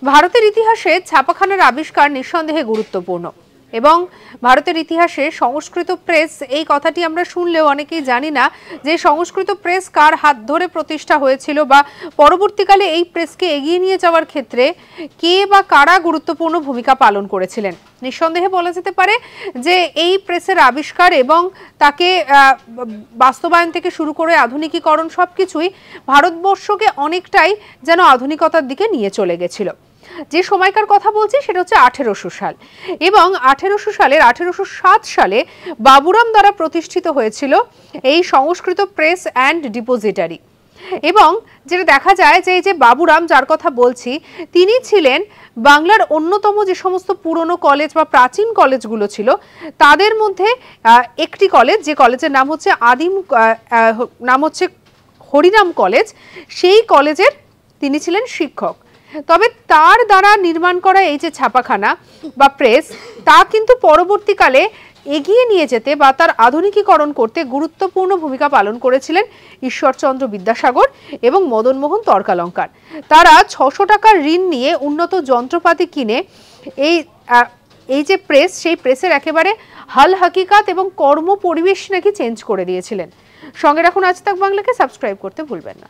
ভারতের ইতিহাসে ছাপাখানার আবিষ্কার নিঃসন্দেহে গুরুত্বপূর্ণ এবং ভারতের ইতিহাসে সংস্কৃত প্রেস এই কথাটি আমরা শুনলেও অনেকেই জানি না যে সংস্কৃত প্রেস কার হাত ধরে প্রতিষ্ঠা হয়েছিল বা পরবর্তীকালে এই প্রেসকে এগিয়ে নিয়ে যাওয়ার ক্ষেত্রে কে বা কারা গুরুত্বপূর্ণ ভূমিকা পালন করেছিলেন। নিঃসন্দেহে বলা যেতে পারে যে এই প্রেসের আবিষ্কার এবং তাকে বাস্তবায়ন থেকে শুরু করে আধুনিকীকরণ সবকিছুই ভারতবর্ষকে অনেকটাই যেন আধুনিকতার দিকে নিয়ে চলে গেছিল। যে সময়কার কথা বলছি সেটা হচ্ছে 1800 সাল এবং 1807 সালে বাবুরাম দ্বারা প্রতিষ্ঠিত হয়েছিল এই সংস্কৃত প্রেস অ্যান্ড ডিপোজিটারি। এবং যেটা দেখা যায় যে এই যে বাবুরাম যার কথা বলছি তিনি ছিলেন বাংলার অন্যতম যে সমস্ত পুরনো কলেজ বা প্রাচীন কলেজগুলো ছিল তাদের মধ্যে একটি কলেজ, যে কলেজের নাম হচ্ছে হরিনাম কলেজ, সেই কলেজের তিনি ছিলেন শিক্ষক। তবে তার দ্বারা নির্মাণ করা এই যে ছাপাখানা বা প্রেস তা কিন্তু পরবর্তীকালে এগিয়ে নিয়ে যেতে বা তার আধুনিকীকরণ করতে গুরুত্বপূর্ণ ভূমিকা পালন করেছিলেন ঈশ্বরচন্দ্র বিদ্যাসাগর এবং মদনমোহন তর্কালঙ্কার। তারা 600 টাকার ঋণ নিয়ে উন্নত যন্ত্রপাতি কিনে এই যে প্রেস, সেই প্রেসের একেবারে হাল হাকিকাত এবং কর্ম পরিবেশ নাকি চেঞ্জ করে দিয়েছিলেন। সঙ্গে রাখুন আজ তাক বাংলাকে, সাবস্ক্রাইব করতে ভুলবেন না।